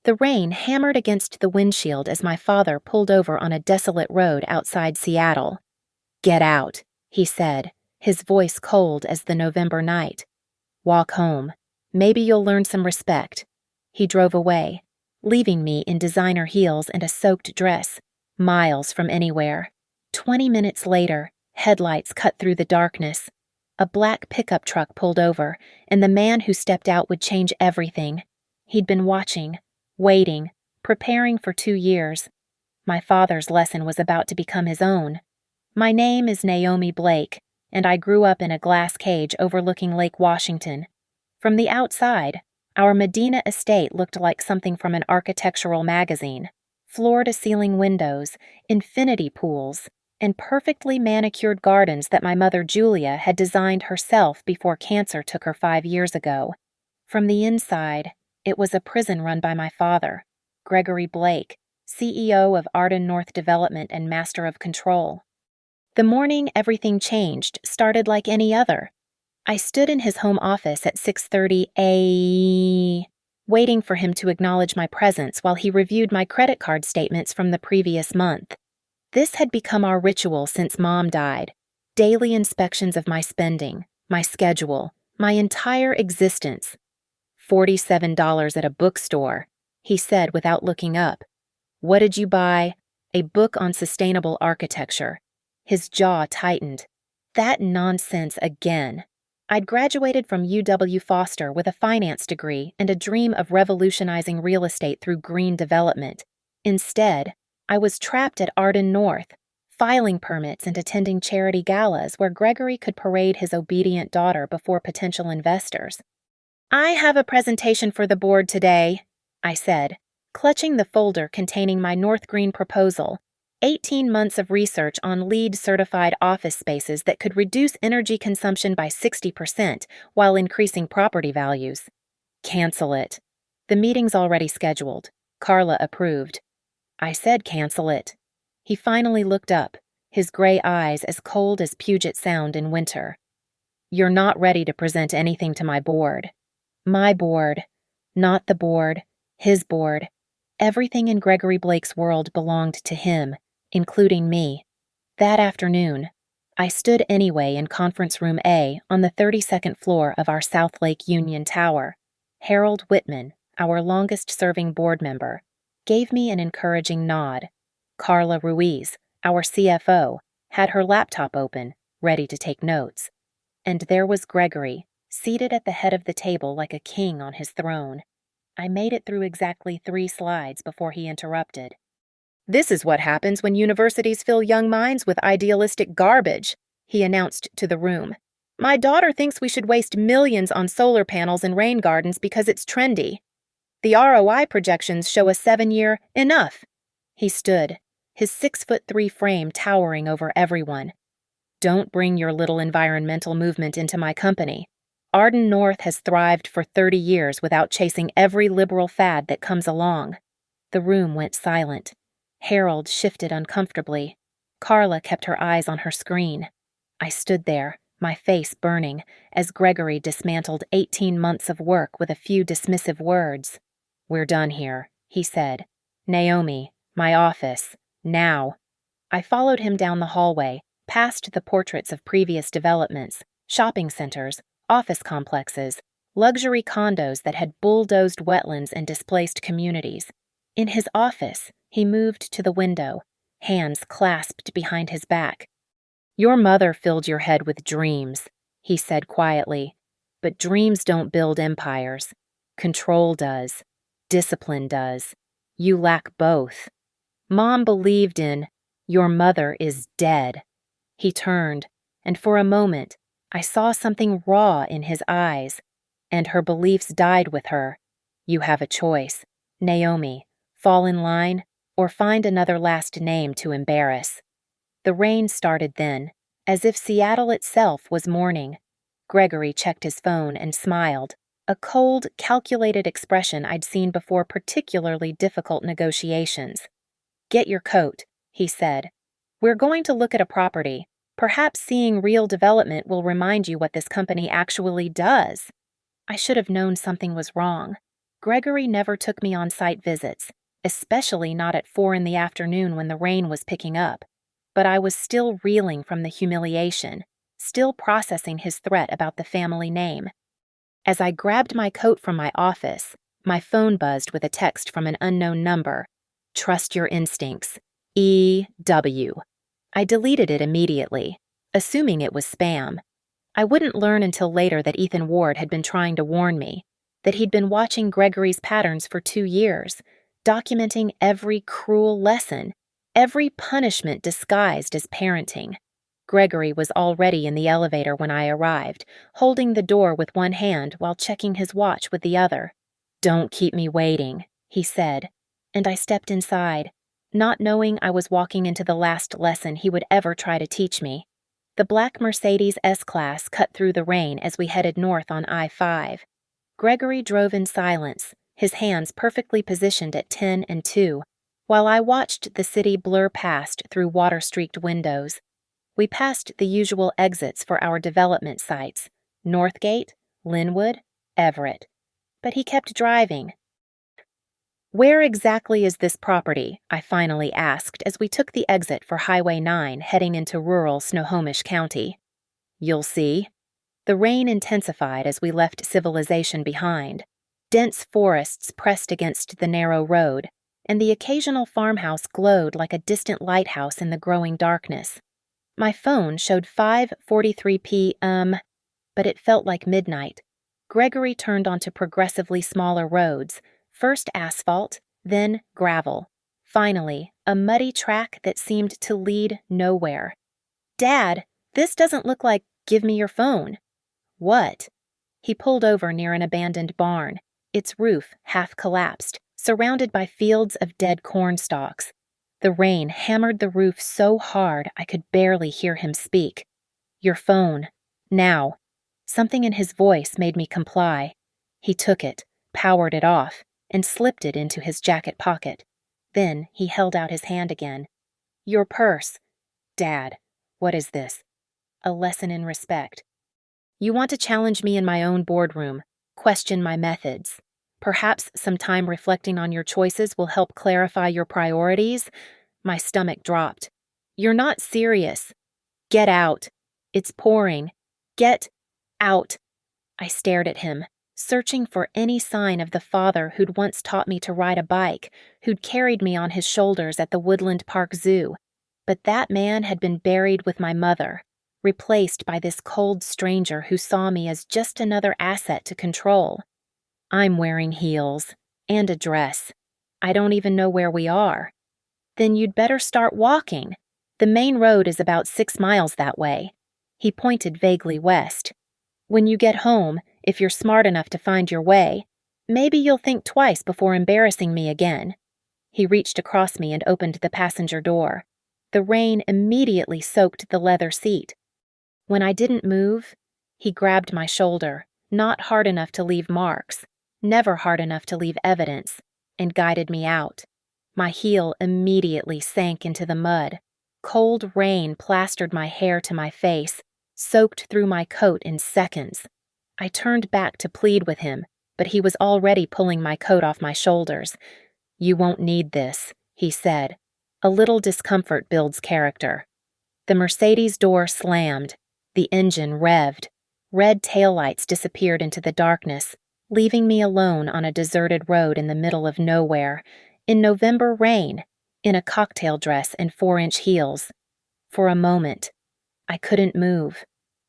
The rain hammered against the windshield as my father pulled over on a desolate road outside Seattle. "Get out," he said, his voice cold as the November night. "Walk home. Maybe you'll learn some respect." He drove away, leaving me in designer heels and a soaked dress, miles from anywhere. 20 minutes later, headlights cut through the darkness. A black pickup truck pulled over, and the man who stepped out would change everything. He'd been watching, waiting, preparing for 2 years. My father's lesson was about to become his own. My name is Naomi Blake, and I grew up in a glass cage overlooking Lake Washington. From the outside, our Medina estate looked like something from an architectural magazine. Floor-to-ceiling windows, infinity pools, and perfectly manicured gardens that my mother Julia had designed herself before cancer took her 5 years ago. From the inside, it was a prison run by my father, Gregory Blake, CEO of Arden North Development and Master of Control. The morning everything changed started like any other. I stood in his home office at 6:30 a.m., waiting for him to acknowledge my presence while he reviewed my credit card statements from the previous month. This had become our ritual since Mom died. Daily inspections of my spending, my schedule, my entire existence. $47 at a bookstore, he said without looking up. "What did you buy?" "A book on sustainable architecture." His jaw tightened. That nonsense again. I'd graduated from UW Foster with a finance degree and a dream of revolutionizing real estate through green development. Instead, I was trapped at Arden North, filing permits and attending charity galas where Gregory could parade his obedient daughter before potential investors. "I have a presentation for the board today," I said, clutching the folder containing my North Green proposal, 18 months of research on LEED-certified office spaces that could reduce energy consumption by 60% while increasing property values. "Cancel it. The meeting's already scheduled." Carla approved. I said cancel it. He finally looked up, his gray eyes as cold as Puget Sound in winter. "You're not ready to present anything to my board." My board. Not the board. His board. Everything in Gregory Blake's world belonged to him, including me. That afternoon, I stood anyway in Conference Room A on the 32nd floor of our South Lake Union Tower. Harold Whitman, our longest-serving board member, gave me an encouraging nod. Carla Ruiz, our CFO, had her laptop open, ready to take notes. And there was Gregory, seated at the head of the table like a king on his throne. I made it through exactly 3 slides before he interrupted. "This is what happens when universities fill young minds with idealistic garbage," he announced to the room. "My daughter thinks we should waste millions on solar panels and rain gardens because it's trendy. The ROI projections show a 7-year enough." He stood, his 6'3" frame towering over everyone. "Don't bring your little environmental movement into my company. Arden North has thrived for 30 years without chasing every liberal fad that comes along." The room went silent. Harold shifted uncomfortably. Carla kept her eyes on her screen. I stood there, my face burning, as Gregory dismantled 18 months of work with a few dismissive words. "We're done here," he said. "Naomi, my office, now." I followed him down the hallway, past the portraits of previous developments, shopping centers, office complexes, luxury condos that had bulldozed wetlands and displaced communities. In his office, he moved to the window, hands clasped behind his back. "Your mother filled your head with dreams," he said quietly. "But dreams don't build empires. Control does. Discipline does. You lack both. Mom believed in, your mother is dead." He turned, and for a moment, I saw something raw in his eyes. "And her beliefs died with her. You have a choice. Naomi, fall in line, or find another last name to embarrass." The rain started then, as if Seattle itself was mourning. Gregory checked his phone and smiled, a cold, calculated expression I'd seen before particularly difficult negotiations. "Get your coat," he said. "We're going to look at a property. Perhaps seeing real development will remind you what this company actually does." I should have known something was wrong. Gregory never took me on site visits, especially not at 4 in the afternoon when the rain was picking up, but I was still reeling from the humiliation, still processing his threat about the family name. As I grabbed my coat from my office, my phone buzzed with a text from an unknown number. Trust your instincts. E.W. I deleted it immediately, assuming it was spam. I wouldn't learn until later that Ethan Ward had been trying to warn me, that he'd been watching Gregory's patterns for 2 years, documenting every cruel lesson, every punishment disguised as parenting. Gregory was already in the elevator when I arrived, holding the door with one hand while checking his watch with the other. "Don't keep me waiting," he said, and I stepped inside, not knowing I was walking into the last lesson he would ever try to teach me. The black Mercedes S-Class cut through the rain as we headed north on I-5. Gregory drove in silence, his hands perfectly positioned at 10 and 2, while I watched the city blur past through water-streaked windows. We passed the usual exits for our development sites, Northgate, Linwood, Everett. But he kept driving. "Where exactly is this property?" I finally asked as we took the exit for Highway 9 heading into rural Snohomish County. "You'll see." The rain intensified as we left civilization behind. Dense forests pressed against the narrow road, and the occasional farmhouse glowed like a distant lighthouse in the growing darkness. My phone showed 5:43 p.m., but it felt like midnight. Gregory turned onto progressively smaller roads, first asphalt, then gravel. Finally, a muddy track that seemed to lead nowhere. "Dad, this doesn't look like give me your phone." "What?" He pulled over near an abandoned barn, its roof half collapsed, surrounded by fields of dead corn stalks. The rain hammered the roof so hard I could barely hear him speak. "Your phone. Now." Something in his voice made me comply. He took it, powered it off, and slipped it into his jacket pocket. Then he held out his hand again. "Your purse." "Dad, what is this?" "A lesson in respect. You want to challenge me in my own boardroom, question my methods. Perhaps some time reflecting on your choices will help clarify your priorities?" My stomach dropped. "You're not serious." "Get out. It's pouring. Get out." I stared at him, searching for any sign of the father who'd once taught me to ride a bike, who'd carried me on his shoulders at the Woodland Park Zoo. But that man had been buried with my mother, replaced by this cold stranger who saw me as just another asset to control. "I'm wearing heels. And a dress. I don't even know where we are." "Then you'd better start walking. The main road is about 6 miles that way." He pointed vaguely west. "When you get home, if you're smart enough to find your way, maybe you'll think twice before embarrassing me again." He reached across me and opened the passenger door. The rain immediately soaked the leather seat. When I didn't move, he grabbed my shoulder, not hard enough to leave marks, never hard enough to leave evidence, and guided me out. My heel immediately sank into the mud. Cold rain plastered my hair to my face, soaked through my coat in seconds. I turned back to plead with him, but he was already pulling my coat off my shoulders. "You won't need this," he said. "A little discomfort builds character." The Mercedes door slammed. The engine revved. Red taillights disappeared into the darkness, leaving me alone on a deserted road in the middle of nowhere, in November rain, in a cocktail dress and 4-inch heels. For a moment, I couldn't move,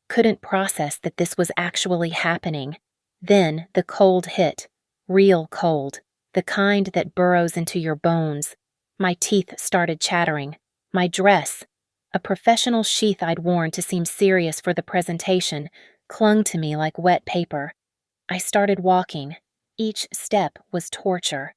couldn't process that this was actually happening. Then the cold hit, real cold, the kind that burrows into your bones. My teeth started chattering. My dress, a professional sheath I'd worn to seem serious for the presentation, clung to me like wet paper. I started walking. Each step was torture.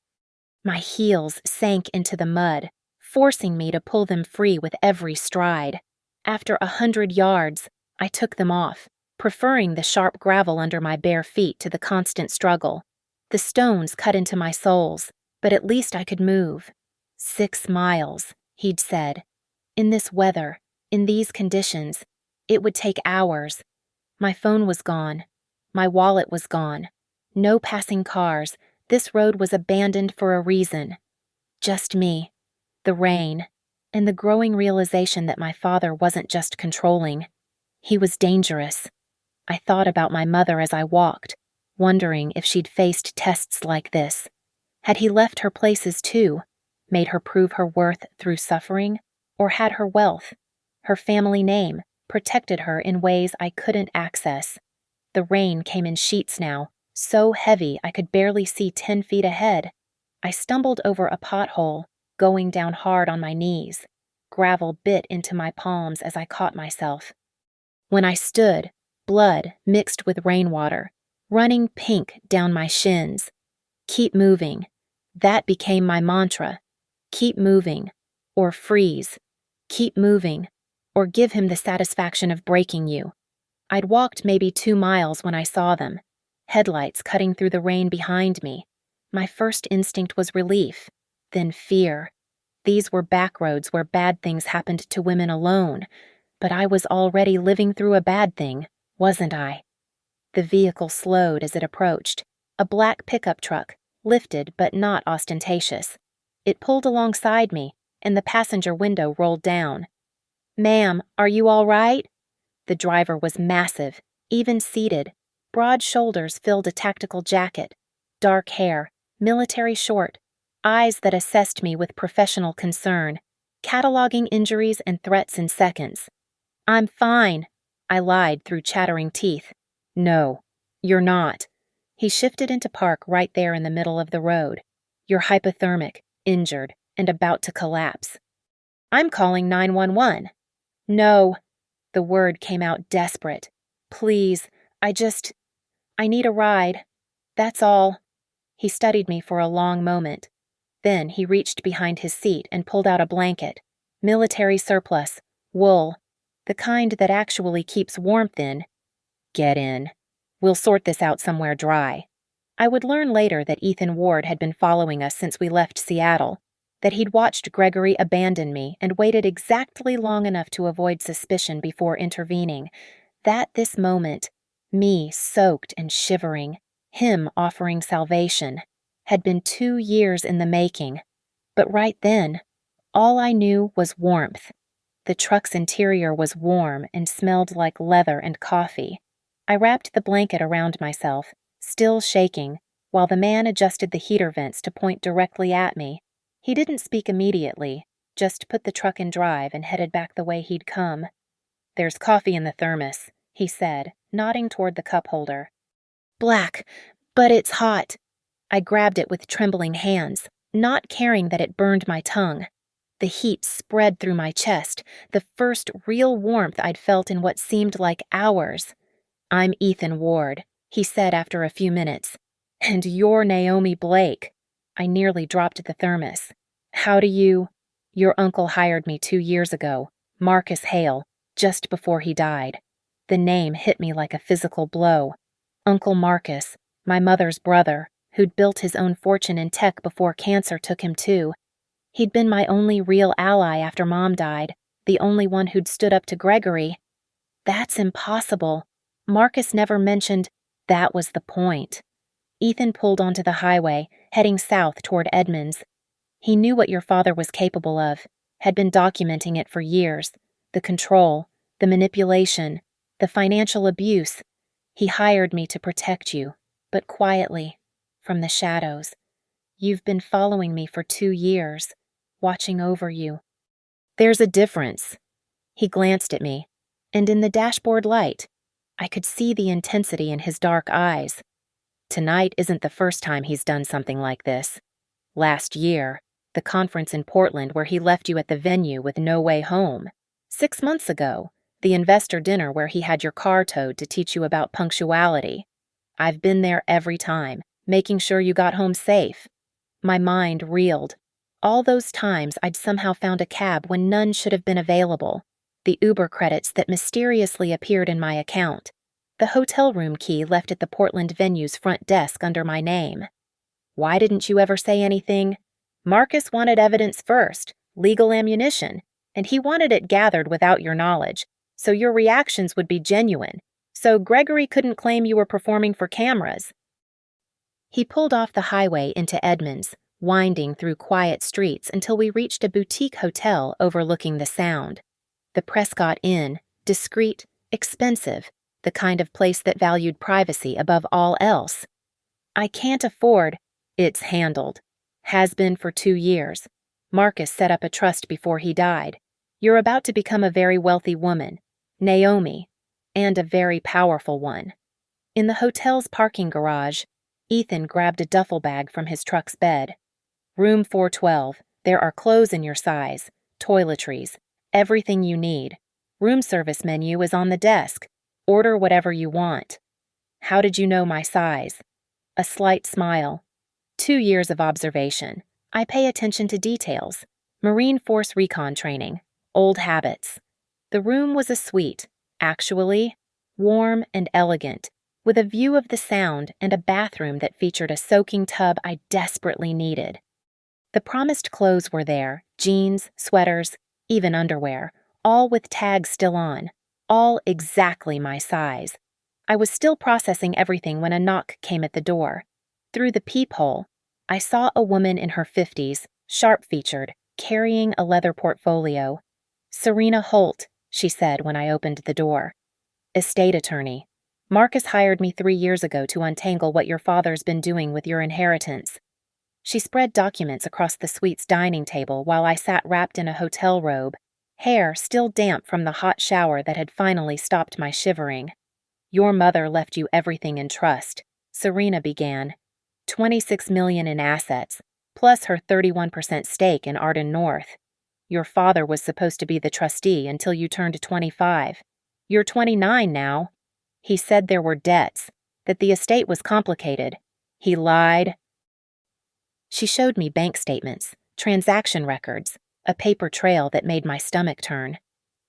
My heels sank into the mud, forcing me to pull them free with every stride. After 100 yards, I took them off, preferring the sharp gravel under my bare feet to the constant struggle. The stones cut into my soles, but at least I could move. 6 miles, he'd said. In this weather, in these conditions, it would take hours. My phone was gone. My wallet was gone. No passing cars, This road was abandoned for a reason. Just me, the rain, and the growing realization that my father wasn't just controlling. He was dangerous. I thought about my mother as I walked, wondering if she'd faced tests like this. Had he left her places too, made her prove her worth through suffering, or had her wealth, her family name, protected her in ways I couldn't access? The rain came in sheets now, so heavy I could barely see 10 feet ahead. I stumbled over a pothole, going down hard on my knees. Gravel bit into my palms as I caught myself. When I stood, blood mixed with rainwater, running pink down my shins. Keep moving. That became my mantra. Keep moving, or freeze. Keep moving, or give him the satisfaction of breaking you. I'd walked maybe 2 miles when I saw them, headlights cutting through the rain behind me. My first instinct was relief, then fear. These were back roads where bad things happened to women alone, but I was already living through a bad thing, wasn't I? The vehicle slowed as it approached, a black pickup truck, lifted but not ostentatious. It pulled alongside me, and the passenger window rolled down. "Ma'am, are you all right?" The driver was massive, even-seated. Broad shoulders filled a tactical jacket, dark hair, military short, eyes that assessed me with professional concern, cataloging injuries and threats in seconds. "I'm fine," I lied through chattering teeth. "No, you're not." He shifted into park right there in the middle of the road. "You're hypothermic, injured, and about to collapse." "I'm calling 911. "No." The word came out desperate. "Please, I need a ride. That's all." He studied me for a long moment. Then he reached behind his seat and pulled out a blanket. Military surplus, wool, the kind that actually keeps warmth in. "Get in. We'll sort this out somewhere dry." I would learn later that Ethan Ward had been following us since we left Seattle, that he'd watched Gregory abandon me and waited exactly long enough to avoid suspicion before intervening, that this moment, me soaked and shivering, him offering salvation, had been 2 years in the making. But right then, all I knew was warmth. The truck's interior was warm and smelled like leather and coffee. I wrapped the blanket around myself, still shaking, while the man adjusted the heater vents to point directly at me. He didn't speak immediately, just put the truck in drive and headed back the way he'd come. "There's coffee in the thermos," he said, nodding toward the cup holder. "Black, but it's hot." I grabbed it with trembling hands, not caring that it burned my tongue. The heat spread through my chest, the first real warmth I'd felt in what seemed like hours. "I'm Ethan Ward," he said after a few minutes. "And you're Naomi Blake." I nearly dropped the thermos. "How do you—" "Your uncle hired me 2 years ago, Marcus Hale, just before he died." The name hit me like a physical blow. Uncle Marcus, my mother's brother, who'd built his own fortune in tech before cancer took him too. He'd been my only real ally after Mom died, the only one who'd stood up to Gregory. That's impossible. Marcus never mentioned that was the point. Ethan pulled onto the highway, heading south toward Edmonds. He knew what your father was capable of, had been documenting it for years. The control, the manipulation, the financial abuse. He hired me to protect you, but quietly, from the shadows. You've been following me for 2 years, watching over you. There's a difference." He glanced at me, and in the dashboard light, I could see the intensity in his dark eyes. "Tonight isn't the first time he's done something like this. Last year, the conference in Portland where he left you at the venue with no way home. 6 months ago, the investor dinner where he had your car towed to teach you about punctuality. I've been there every time, making sure you got home safe." My mind reeled. All those times I'd somehow found a cab when none should have been available. The Uber credits that mysteriously appeared in my account. The hotel room key left at the Portland venue's front desk under my name. Why didn't you ever say anything? Marcus wanted evidence first, legal ammunition, and he wanted it gathered without your knowledge, so your reactions would be genuine, so Gregory couldn't claim you were performing for cameras. He pulled off the highway into Edmonds, winding through quiet streets until we reached a boutique hotel overlooking the Sound. The Prescott Inn, discreet, expensive, the kind of place that valued privacy above all else. I can't afford. It's handled. Has been for 2 years. Marcus set up a trust before he died. You're about to become a very wealthy woman, Naomi, and a very powerful one. In the hotel's parking garage, Ethan grabbed a duffel bag from his truck's bed. Room 412. There are clothes in your size, toiletries, everything you need. Room service menu is on the desk. Order whatever you want. How did you know my size? A slight smile. 2 years of observation. I pay attention to details. Marine Force recon training. Old habits. The room was a suite, actually, warm and elegant, with a view of the Sound and a bathroom that featured a soaking tub I desperately needed. The promised clothes were there, jeans, sweaters, even underwear, all with tags still on, all exactly my size. I was still processing everything when a knock came at the door. Through the peephole, I saw a woman in her 50s, sharp-featured, carrying a leather portfolio. "Serena Holt," she said when I opened the door. "Estate attorney. Marcus hired me 3 years ago to untangle what your father's been doing with your inheritance." She spread documents across the suite's dining table while I sat wrapped in a hotel robe, hair still damp from the hot shower that had finally stopped my shivering. "Your mother left you everything in trust," Serena began. "26 million in assets, plus her 31% stake in Arden North. Your father was supposed to be the trustee until you turned 25. You're 29 now. He said there were debts, that the estate was complicated. He lied." She showed me bank statements, transaction records, a paper trail that made my stomach turn.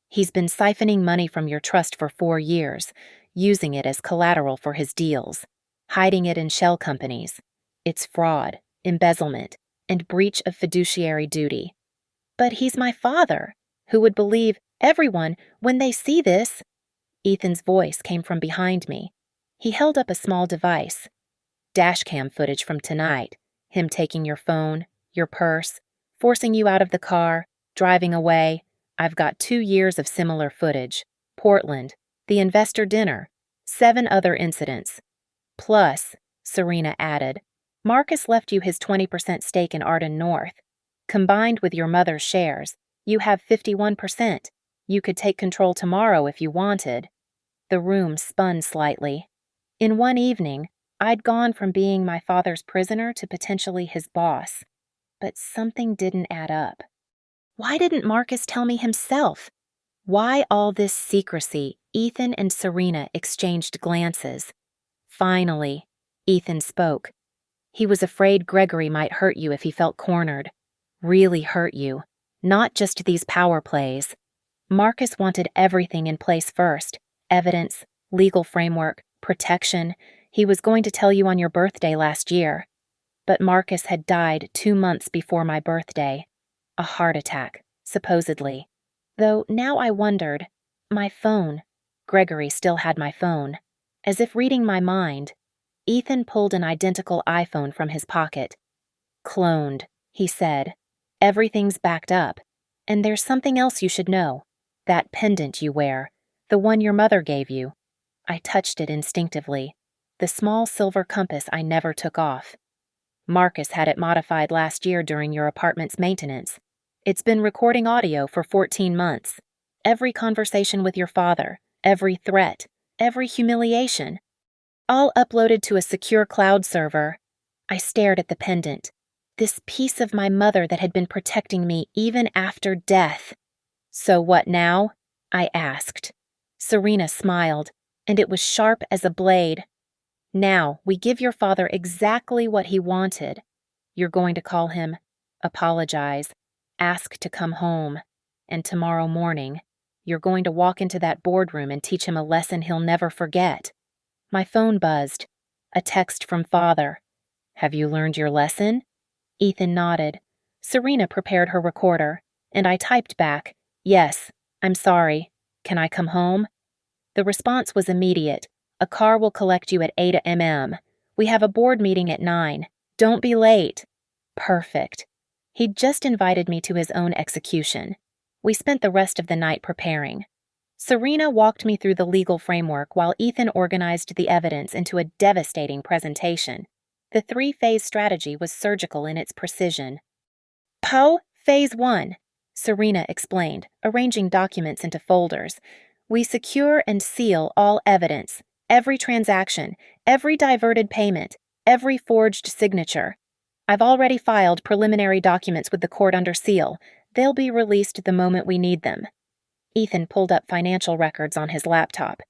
"He's been siphoning money from your trust for 4 years, using it as collateral for his deals, hiding it in shell companies. It's fraud, embezzlement, and breach of fiduciary duty." "But he's my father. Who would believe everyone when they see this?" Ethan's voice came from behind me. He held up a small device. "Dashcam footage from tonight. Him taking your phone, your purse, forcing you out of the car, driving away. I've got 2 years of similar footage. Portland, the investor dinner, 7 other incidents. Plus," Serena added, "Marcus left you his 20% stake in Arden North. Combined with your mother's shares, you have 51%. You could take control tomorrow if you wanted." The room spun slightly. In one evening, I'd gone from being my father's prisoner to potentially his boss. But something didn't add up. Why didn't Marcus tell me himself? Why all this secrecy? Ethan and Serena exchanged glances. Finally, Ethan spoke. He was afraid Gregory might hurt you if he felt cornered. Really hurt you. Not just these power plays. Marcus wanted everything in place first. Evidence, legal framework, protection. He was going to tell you on your birthday last year. But Marcus had died 2 months before my birthday. A heart attack, supposedly. Though now I wondered, my phone. Gregory still had my phone. As if reading my mind, Ethan pulled an identical iPhone from his pocket. "Cloned," he said. "Everything's backed up. And there's something else you should know. That pendant you wear, the one your mother gave you." I touched it instinctively. The small silver compass I never took off. "Marcus had it modified last year during your apartment's maintenance. It's been recording audio for 14 months. Every conversation with your father, every threat, every humiliation. All uploaded to a secure cloud server." I stared at the pendant. This piece of my mother that had been protecting me even after death. "So what now?" I asked. Serena smiled, and it was sharp as a blade. "Now we give your father exactly what he wanted. You're going to call him, apologize, ask to come home, and tomorrow morning, you're going to walk into that boardroom and teach him a lesson he'll never forget." My phone buzzed. A text from Father. "Have you learned your lesson?" Ethan nodded. Serena prepared her recorder, and I typed back, "Yes, I'm sorry. Can I come home?" The response was immediate. "A car will collect you at 8 a.m. We have a board meeting at 9. Don't be late. Perfect. He'd just invited me to his own execution. We spent the rest of the night preparing. Serena walked me through the legal framework while Ethan organized the evidence into a devastating presentation. The three-phase strategy was surgical in its precision. Phase 1, Serena explained, arranging documents into folders. We secure and seal all evidence, every transaction, every diverted payment, every forged signature. I've already filed preliminary documents with the court under seal. They'll be released the moment we need them. Ethan pulled up financial records on his laptop.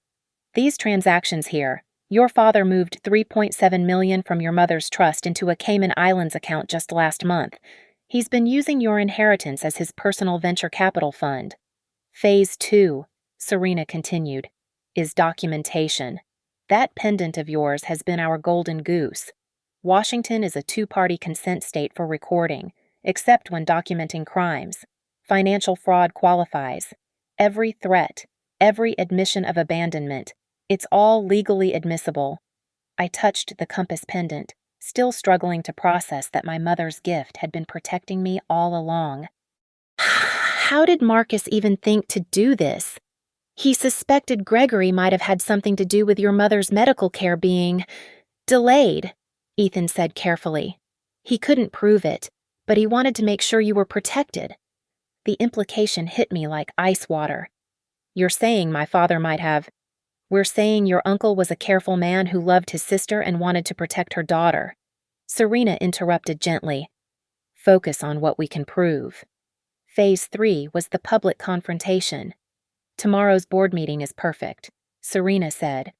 These transactions here. Your father moved $3.7 million from your mother's trust into a Cayman Islands account just last month. He's been using your inheritance as his personal venture capital fund. Phase 2, Serena continued, is documentation. That pendant of yours has been our golden goose. Washington is a two-party consent state for recording, except when documenting crimes. Financial fraud qualifies. Every threat, every admission of abandonment, it's all legally admissible. I touched the compass pendant, still struggling to process that my mother's gift had been protecting me all along. How did Marcus even think to do this? He suspected Gregory might have had something to do with your mother's medical care being delayed, Ethan said carefully. He couldn't prove it, but he wanted to make sure you were protected. The implication hit me like ice water. You're saying my father might have... We're saying your uncle was a careful man who loved his sister and wanted to protect her daughter. Serena interrupted gently. Focus on what we can prove. Phase 3 was the public confrontation. Tomorrow's board meeting is perfect, Serena said.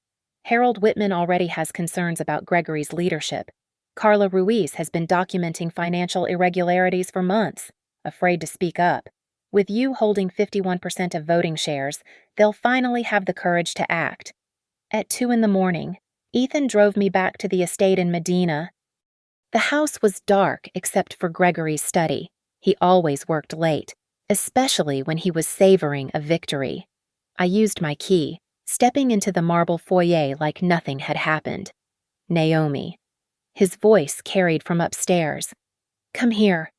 Harold Whitman already has concerns about Gregory's leadership. Carla Ruiz has been documenting financial irregularities for months, afraid to speak up. With you holding 51% of voting shares, they'll finally have the courage to act. At 2 a.m, Ethan drove me back to the estate in Medina. The house was dark except for Gregory's study. He always worked late, especially when he was savoring a victory. I used my key, stepping into the marble foyer like nothing had happened. Naomi. His voice carried from upstairs. Come here.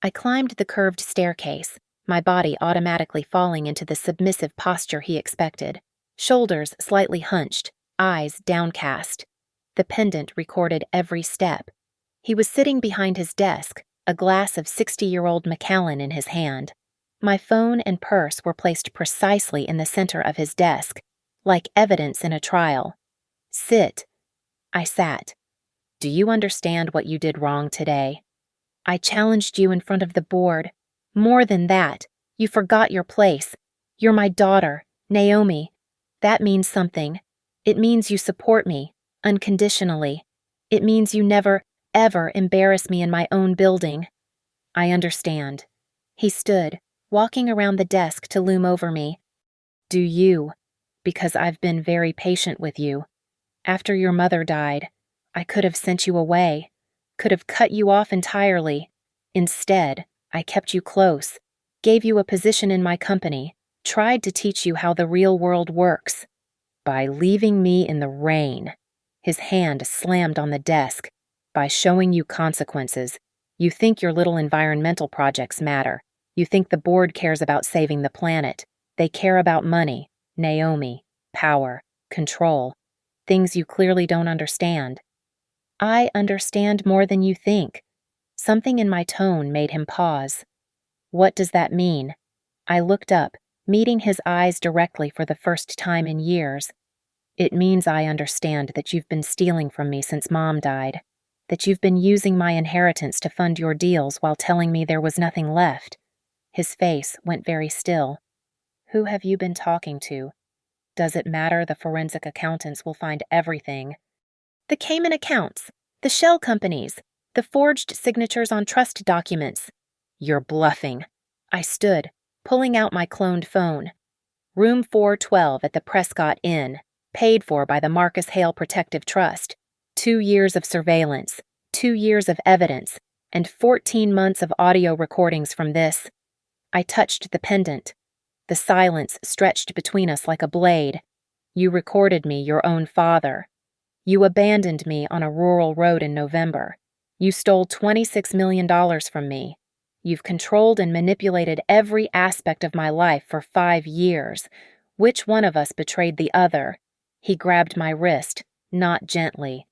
I climbed the curved staircase, my body automatically falling into the submissive posture he expected, shoulders slightly hunched, eyes downcast. The pendant recorded every step. He was sitting behind his desk, a glass of 60-year-old Macallan in his hand. My phone and purse were placed precisely in the center of his desk, like evidence in a trial. Sit. I sat. Do you understand what you did wrong today? I challenged you in front of the board. More than that, you forgot your place. You're my daughter, Naomi. That means something. It means you support me, unconditionally. It means you never, ever embarrass me in my own building. I understand. He stood, walking around the desk to loom over me. Do you? Because I've been very patient with you. After your mother died, I could have sent you away, could have cut you off entirely. Instead, I kept you close, gave you a position in my company, tried to teach you how the real world works. By leaving me in the rain. His hand slammed on the desk. By showing you consequences. You think your little environmental projects matter. You think the board cares about saving the planet. They care about money, Naomi, power, control. Things you clearly don't understand. I understand more than you think. Something in my tone made him pause. What does that mean? I looked up, meeting his eyes directly for the first time in years. It means I understand that you've been stealing from me since Mom died, that you've been using my inheritance to fund your deals while telling me there was nothing left. His face went very still. Who have you been talking to? Does it matter? The forensic accountants will find everything. The Cayman accounts, the shell companies, the forged signatures on trust documents. You're bluffing. I stood, pulling out my cloned phone. Room 412 at the Prescott Inn, paid for by the Marcus Hale Protective Trust. 2 years of surveillance, 2 years of evidence, and 14 months of audio recordings from this. I touched the pendant. The silence stretched between us like a blade. You recorded me your own father. You abandoned me on a rural road in November. You stole $26 million from me. You've controlled and manipulated every aspect of my life for 5 years. Which one of us betrayed the other? He grabbed my wrist, not gently.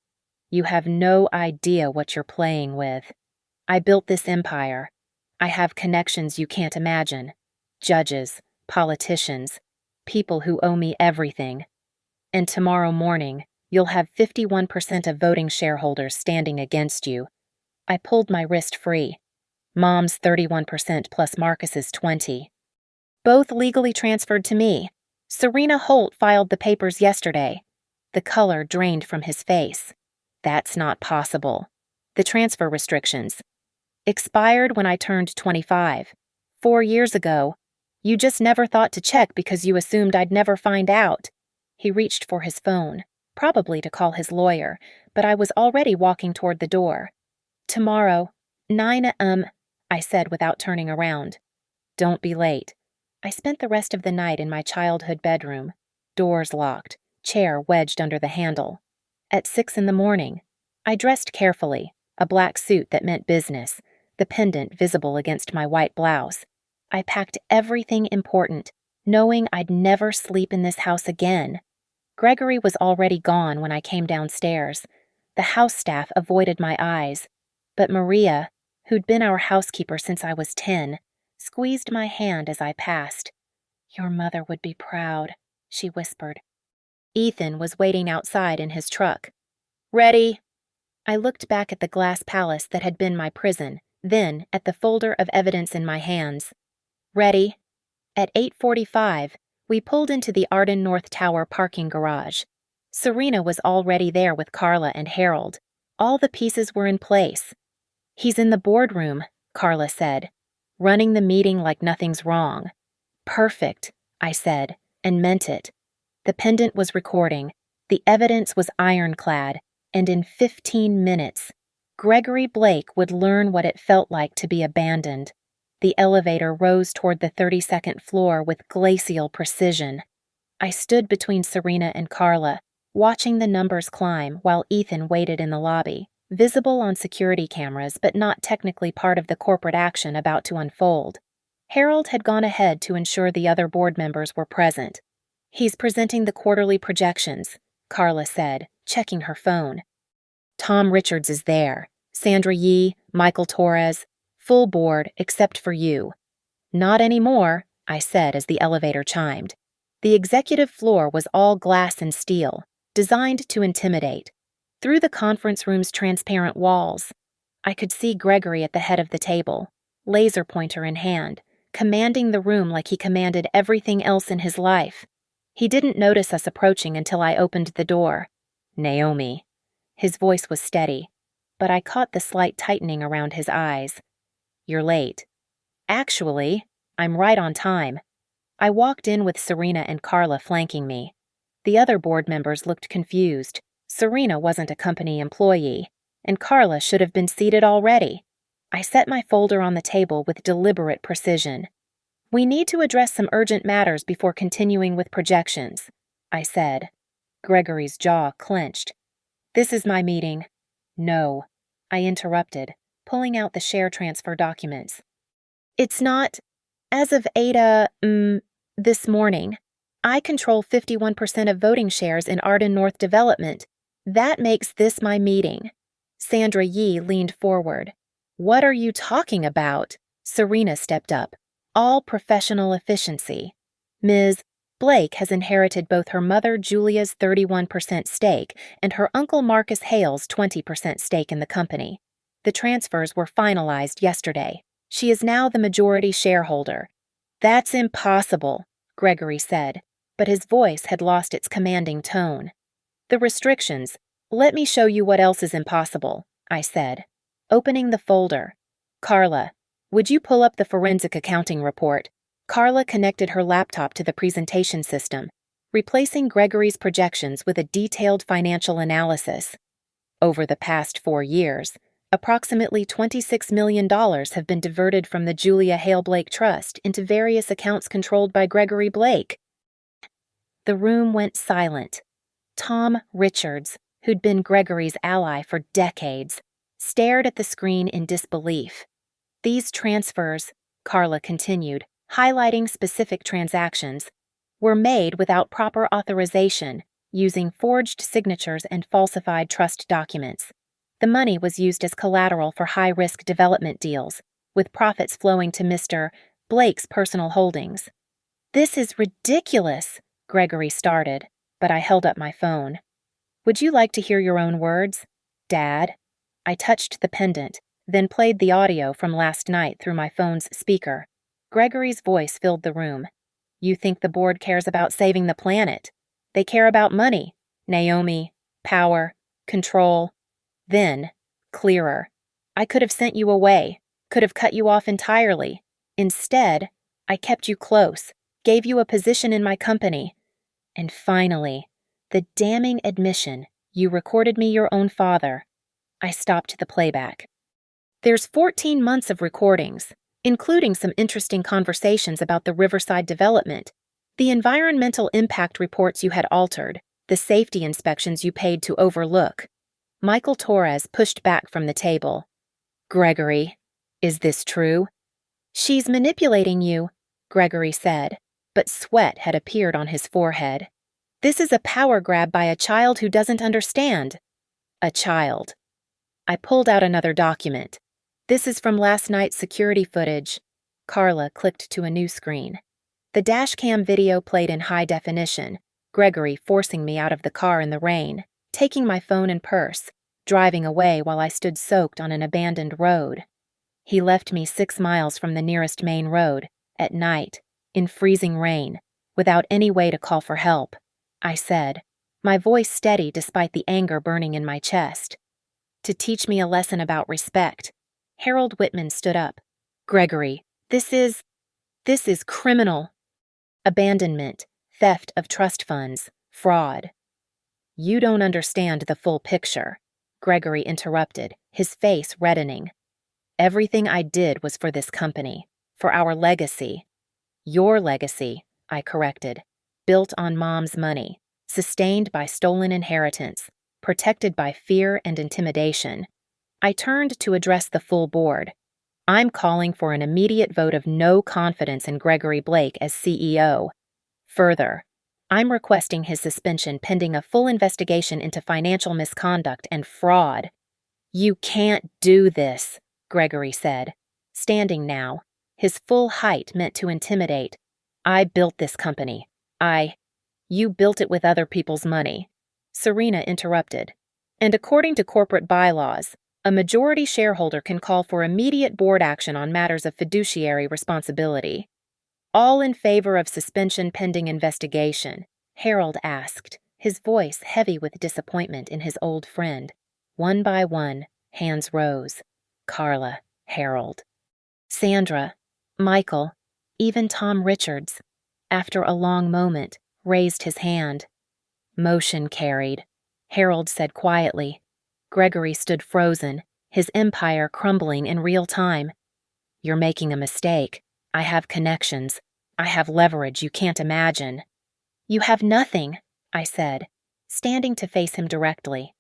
You have no idea what you're playing with. I built this empire. I have connections you can't imagine. Judges, politicians, people who owe me everything. And tomorrow morning, you'll have 51% of voting shareholders standing against you. I pulled my wrist free. Mom's 31% plus Marcus's 20%. Both legally transferred to me. Serena Holt filed the papers yesterday. The color drained from his face. That's not possible. The transfer restrictions expired when I turned 25. 4 years ago. You just never thought to check because you assumed I'd never find out. He reached for his phone, probably to call his lawyer, but I was already walking toward the door. Tomorrow, 9 a.m., I said without turning around. Don't be late. I spent the rest of the night in my childhood bedroom, doors locked, chair wedged under the handle. At 6 a.m, I dressed carefully, a black suit that meant business, the pendant visible against my white blouse. I packed everything important, knowing I'd never sleep in this house again. Gregory was already gone when I came downstairs. The house staff avoided my eyes, but Maria, who'd been our housekeeper since I was 10, squeezed my hand as I passed. Your mother would be proud, she whispered. Ethan was waiting outside in his truck. Ready? I looked back at the glass palace that had been my prison, then at the folder of evidence in my hands. Ready? At 8:45, we pulled into the Arden North Tower parking garage. Serena was already there with Carla and Harold. All the pieces were in place. He's in the boardroom, Carla said, running the meeting like nothing's wrong. Perfect, I said, and meant it. The pendant was recording. The evidence was ironclad, and in 15 minutes, Gregory Blake would learn what it felt like to be abandoned. The elevator rose toward the 32nd floor with glacial precision. I stood between Serena and Carla, watching the numbers climb while Ethan waited in the lobby, visible on security cameras but not technically part of the corporate action about to unfold. Harold had gone ahead to ensure the other board members were present. He's presenting the quarterly projections, Carla said, checking her phone. Tom Richards is there, Sandra Yee, Michael Torres, full board except for you. Not anymore, I said as the elevator chimed. The executive floor was all glass and steel, designed to intimidate. Through the conference room's transparent walls, I could see Gregory at the head of the table, laser pointer in hand, commanding the room like he commanded everything else in his life. He didn't notice us approaching until I opened the door. Naomi. His voice was steady, but I caught the slight tightening around his eyes. You're late. Actually, I'm right on time. I walked in with Serena and Carla flanking me. The other board members looked confused. Serena wasn't a company employee, and Carla should have been seated already. I set my folder on the table with deliberate precision. We need to address some urgent matters before continuing with projections, I said. Gregory's jaw clenched. This is my meeting. No, I interrupted, pulling out the share transfer documents. It's not. As of 8 this morning, I control 51% of voting shares in Arden North Development. That makes this my meeting. Sandra Yee leaned forward. What are you talking about? Serena stepped up. All professional efficiency. Ms. Blake has inherited both her mother Julia's 31% stake and her uncle Marcus Hale's 20% stake in the company. The transfers were finalized yesterday. She is now the majority shareholder. That's impossible, Gregory said, but his voice had lost its commanding tone. The restrictions. Let me show you what else is impossible, I said, opening the folder. Carla, would you pull up the forensic accounting report? Carla connected her laptop to the presentation system, replacing Gregory's projections with a detailed financial analysis. Over the past 4 years, approximately $26 million have been diverted from the Julia Hale Blake Trust into various accounts controlled by Gregory Blake. The room went silent. Tom Richards, who'd been Gregory's ally for decades, stared at the screen in disbelief. These transfers, Carla continued, highlighting specific transactions, were made without proper authorization, using forged signatures and falsified trust documents. The money was used as collateral for high-risk development deals, with profits flowing to Mr. Blake's personal holdings. "This is ridiculous," Gregory started, but I held up my phone. "Would you like to hear your own words, Dad?" I touched the pendant, then played the audio from last night through my phone's speaker. Gregory's voice filled the room. "You think the board cares about saving the planet. They care about money, Naomi, power, control." Then, clearer, "I could have sent you away, could have cut you off entirely. Instead, I kept you close, gave you a position in my company. And finally, the damning admission, you recorded me your own father." I stopped the playback. "There's 14 months of recordings, including some interesting conversations about the Riverside development, the environmental impact reports you had altered, the safety inspections you paid to overlook." Michael Torres pushed back from the table. "Gregory, is this true?" "She's manipulating you," Gregory said, but sweat had appeared on his forehead. "This is a power grab by a child who doesn't understand." "A child." I pulled out another document. "This is from last night's security footage." Carla clicked to a new screen. The dashcam video played in high definition, Gregory forcing me out of the car in the rain, taking my phone and purse, driving away while I stood soaked on an abandoned road. He left me 6 miles from the nearest main road, at night, in freezing rain, without any way to call for help, I said, my voice steady despite the anger burning in my chest. "To teach me a lesson about respect." Harold Whitman stood up. "Gregory, this is criminal. Abandonment, theft of trust funds, fraud." "You don't understand the full picture," Gregory interrupted, his face reddening. "Everything I did was for this company, for our legacy." "Your legacy," I corrected, "built on Mom's money, sustained by stolen inheritance, protected by fear and intimidation." I turned to address the full board. "I'm calling for an immediate vote of no confidence in Gregory Blake as CEO. Further, I'm requesting his suspension pending a full investigation into financial misconduct and fraud." "You can't do this," Gregory said, standing now, his full height meant to intimidate. "I built this company. You built it with other people's money." Serena interrupted. "And according to corporate bylaws, a majority shareholder can call for immediate board action on matters of fiduciary responsibility." "All in favor of suspension pending investigation?" Harold asked, his voice heavy with disappointment in his old friend. One by one, hands rose. Carla, Harold, Sandra, Michael, even Tom Richards, after a long moment, raised his hand. "Motion carried," Harold said quietly. Gregory stood frozen, his empire crumbling in real time. "You're making a mistake. I have connections. I have leverage you can't imagine." "You have nothing," I said, standing to face him directly.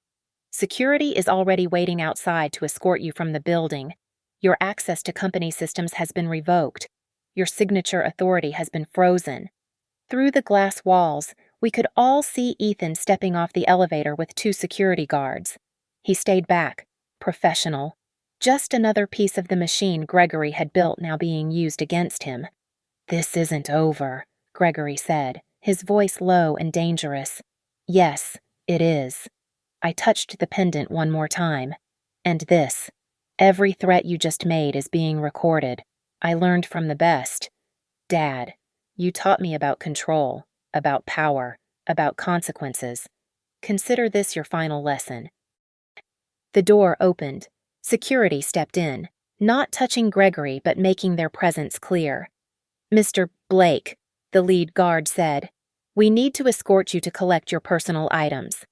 "Security is already waiting outside to escort you from the building. Your access to company systems has been revoked. Your signature authority has been frozen." Through the glass walls, we could all see Ethan stepping off the elevator with 2 security guards. He stayed back, professional. Just another piece of the machine Gregory had built now being used against him. "This isn't over," Gregory said, his voice low and dangerous. "Yes, it is." I touched the pendant one more time. "And this. Every threat you just made is being recorded. I learned from the best. Dad, you taught me about control, about power, about consequences. Consider this your final lesson." The door opened. Security stepped in, not touching Gregory but making their presence clear. "Mr. Blake," the lead guard said, "we need to escort you to collect your personal items."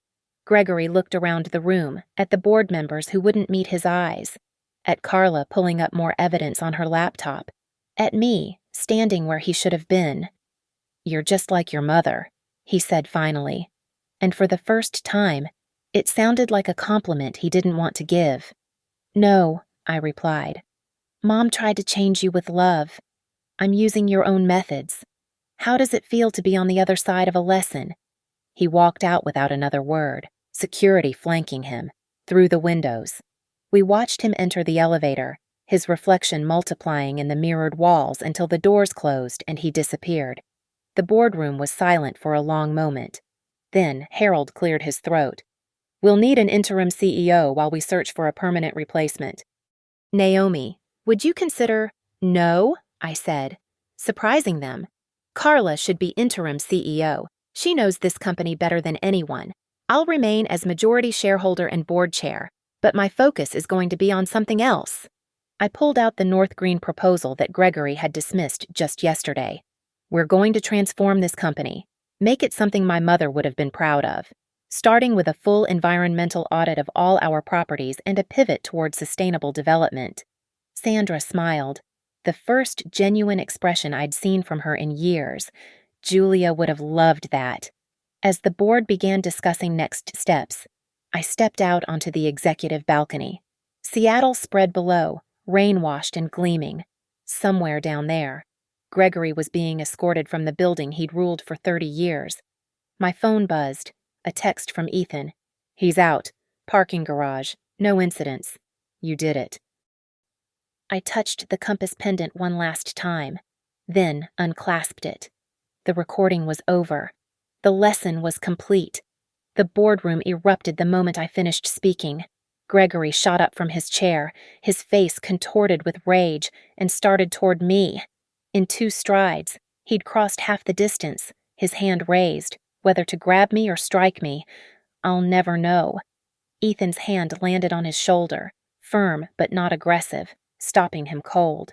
Gregory looked around the room, at the board members who wouldn't meet his eyes, at Carla pulling up more evidence on her laptop, at me, standing where he should have been. "You're just like your mother," he said finally. And for the first time, It sounded like a compliment he didn't want to give. No, I replied. Mom tried to change you with love. I'm using your own methods. How does it feel to be on the other side of a lesson? He walked out without another word, security flanking him, through the windows. We watched him enter the elevator, his reflection multiplying in the mirrored walls until the doors closed and he disappeared. The boardroom was silent for a long moment. Then Harold cleared his throat. We'll need an interim CEO while we search for a permanent replacement. Naomi, would you consider— No, I said, surprising them. Carla should be interim CEO. She knows this company better than anyone. I'll remain as majority shareholder and board chair, but my focus is going to be on something else. I pulled out the North Green proposal that Gregory had dismissed just yesterday. We're going to transform this company, make it something my mother would have been proud of, starting with a full environmental audit of all our properties and a pivot toward sustainable development. Sandra smiled, the first genuine expression I'd seen from her in years. Julia would have loved that. As the board began discussing next steps, I stepped out onto the executive balcony. Seattle spread below, rain-washed and gleaming. Somewhere down there, Gregory was being escorted from the building he'd ruled for 30 years. My phone buzzed, a text from Ethan. He's out. Parking garage. No incidents. You did it. I touched the compass pendant one last time, then unclasped it. The recording was over. The lesson was complete. The boardroom erupted the moment I finished speaking. Gregory shot up from his chair, his face contorted with rage, and started toward me. In 2 strides, he'd crossed half the distance, his hand raised, whether to grab me or strike me. I'll never know. Ethan's hand landed on his shoulder, firm but not aggressive, stopping him cold.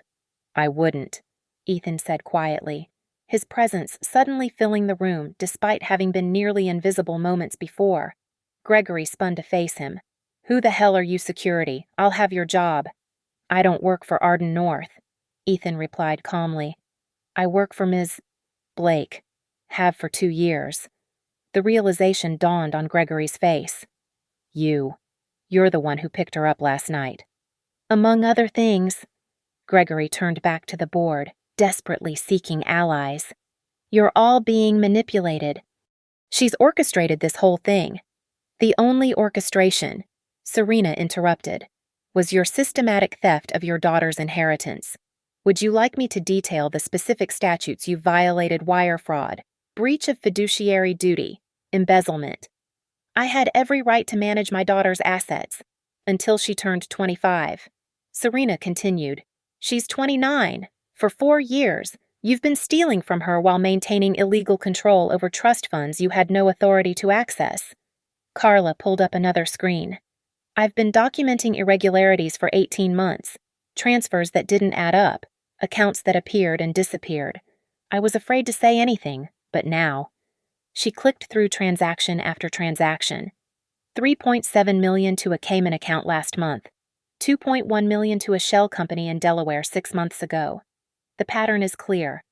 I wouldn't, Ethan said quietly, his presence suddenly filling the room despite having been nearly invisible moments before. Gregory spun to face him. Who the hell are you, security? I'll have your job. I don't work for Arden North, Ethan replied calmly. I work for Ms. Blake. Have for 2 years. The realization dawned on Gregory's face. You're the one who picked her up last night. Among other things. Gregory turned back to the board, desperately seeking allies. You're all being manipulated. She's orchestrated this whole thing. The only orchestration, Serena interrupted, was your systematic theft of your daughter's inheritance. Would you like me to detail the specific statutes you violated? Wire fraud, breach of fiduciary duty, embezzlement. I had every right to manage my daughter's assets, until she turned 25. Serena continued, She's 29. For 4 years, you've been stealing from her while maintaining illegal control over trust funds you had no authority to access. Carla pulled up another screen. I've been documenting irregularities for 18 months, transfers that didn't add up, accounts that appeared and disappeared. I was afraid to say anything, but now. She clicked through transaction after transaction. $3.7 million to a Cayman account last month. $2.1 million to a shell company in Delaware 6 months ago. The pattern is clear.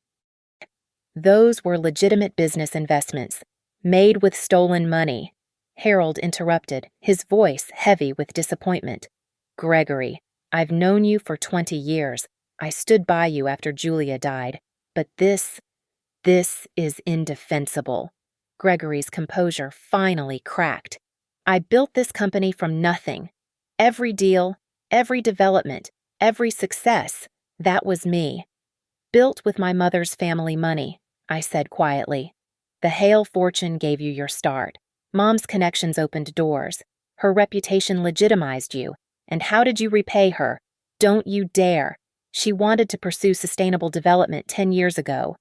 Those were legitimate business investments, made with stolen money. Harold interrupted, his voice heavy with disappointment. Gregory, I've known you for 20 years. I stood by you after Julia died. But this is indefensible. Gregory's composure finally cracked. I built this company from nothing. Every deal, every development, every success, that was me. Built with my mother's family money, I said quietly. The Hale fortune gave you your start. Mom's connections opened doors. Her reputation legitimized you. And how did you repay her? Don't you dare. She wanted to pursue sustainable development 10 years ago.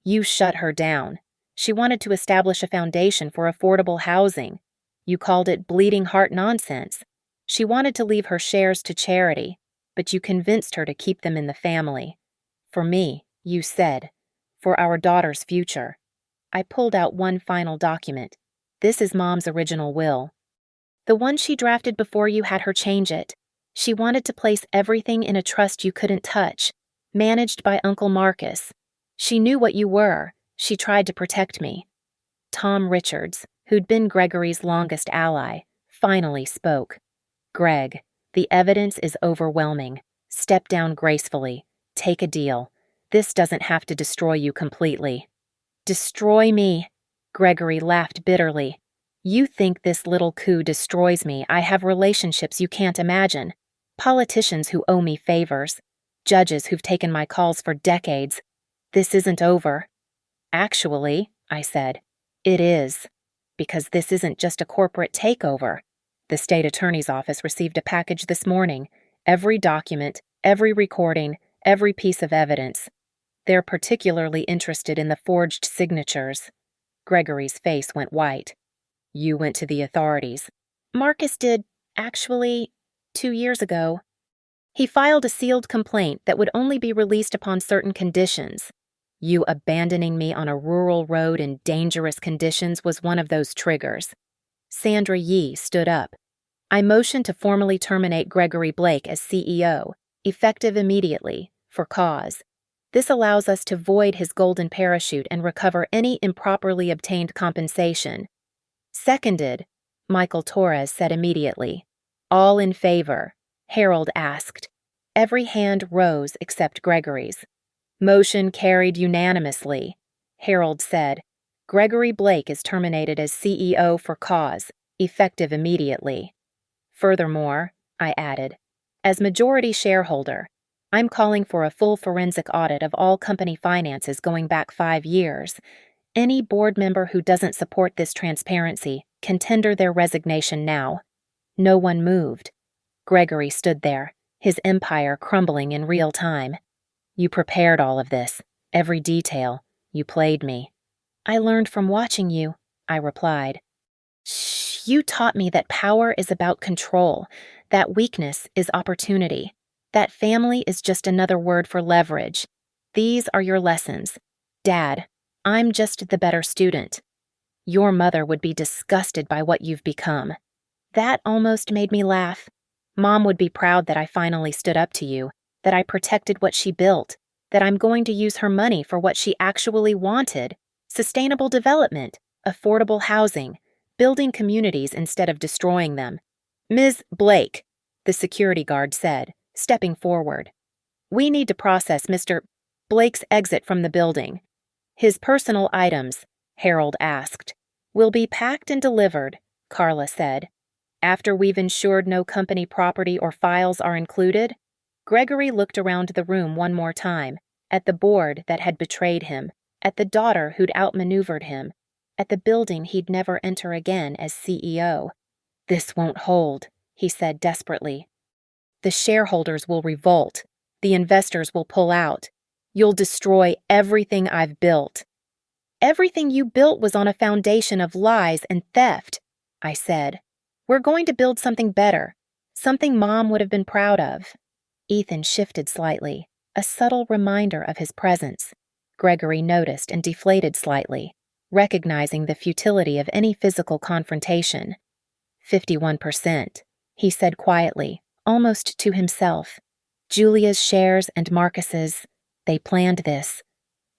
You shut her down. She wanted to establish a foundation for affordable housing. You called it bleeding heart nonsense. She wanted to leave her shares to charity, but you convinced her to keep them in the family. For me, you said. For our daughter's future. I pulled out one final document. This is Mom's original will. The one she drafted before you had her change it. She wanted to place everything in a trust you couldn't touch, managed by Uncle Marcus. She knew what you were. She tried to protect me. Tom Richards, who'd been Gregory's longest ally, finally spoke. Greg, the evidence is overwhelming. Step down gracefully. Take a deal. This doesn't have to destroy you completely. Destroy me? Gregory laughed bitterly. You think this little coup destroys me? I have relationships you can't imagine. Politicians who owe me favors. Judges who've taken my calls for decades. This isn't over. Actually, I said, it is. Because this isn't just a corporate takeover. The state attorney's office received a package this morning. Every document, every recording, every piece of evidence. They're particularly interested in the forged signatures. Gregory's face went white. You went to the authorities. Marcus did, actually, 2 years ago. He filed a sealed complaint that would only be released upon certain conditions. You abandoning me on a rural road in dangerous conditions was one of those triggers. Sandra Yee stood up. I motioned to formally terminate Gregory Blake as CEO, effective immediately, for cause. This allows us to void his golden parachute and recover any improperly obtained compensation. Seconded, Michael Torres said immediately. All in favor, Harold asked. Every hand rose except Gregory's. Motion carried unanimously, Harold said. Gregory Blake is terminated as CEO for cause, effective immediately. Furthermore, I added, as majority shareholder, I'm calling for a full forensic audit of all company finances going back 5 years. Any board member who doesn't support this transparency can tender their resignation now. No one moved. Gregory stood there, his empire crumbling in real time. You prepared all of this, every detail. You played me. I learned from watching you, I replied. Shh, you taught me that power is about control, that weakness is opportunity, that family is just another word for leverage. These are your lessons. Dad, I'm just the better student. Your mother would be disgusted by what you've become. That almost made me laugh. Mom would be proud that I finally stood up to you, that I protected what she built, that I'm going to use her money for what she actually wanted: sustainable development, affordable housing, building communities instead of destroying them. Ms. Blake, the security guard said, stepping forward. We need to process Mr. Blake's exit from the building. His personal items, Harold asked, will be packed and delivered, Carla said. After we've ensured no company property or files are included. Gregory looked around the room one more time, at the board that had betrayed him, at the daughter who'd outmaneuvered him, at the building he'd never enter again as CEO. This won't hold, he said desperately. The shareholders will revolt. The investors will pull out. You'll destroy everything I've built. Everything you built was on a foundation of lies and theft, I said. We're going to build something better, something Mom would have been proud of. Ethan shifted slightly, a subtle reminder of his presence. Gregory noticed and deflated slightly, recognizing the futility of any physical confrontation. 51%, he said quietly, almost to himself. Julia's shares and Marcus's, they planned this.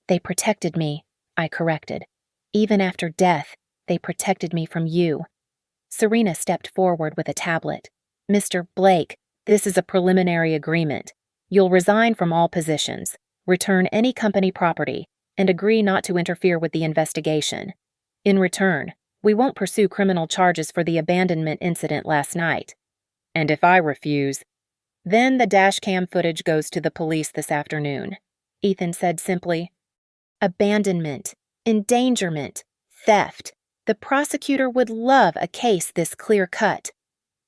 They protected me, I corrected. Even after death, they protected me from you. Serena stepped forward with a tablet. Mr. Blake, this is a preliminary agreement. You'll resign from all positions, return any company property, and agree not to interfere with the investigation. In return, we won't pursue criminal charges for the abandonment incident last night. And if I refuse, then the dashcam footage goes to the police this afternoon, Ethan said simply. Abandonment, endangerment, theft. The prosecutor would love a case this clear-cut.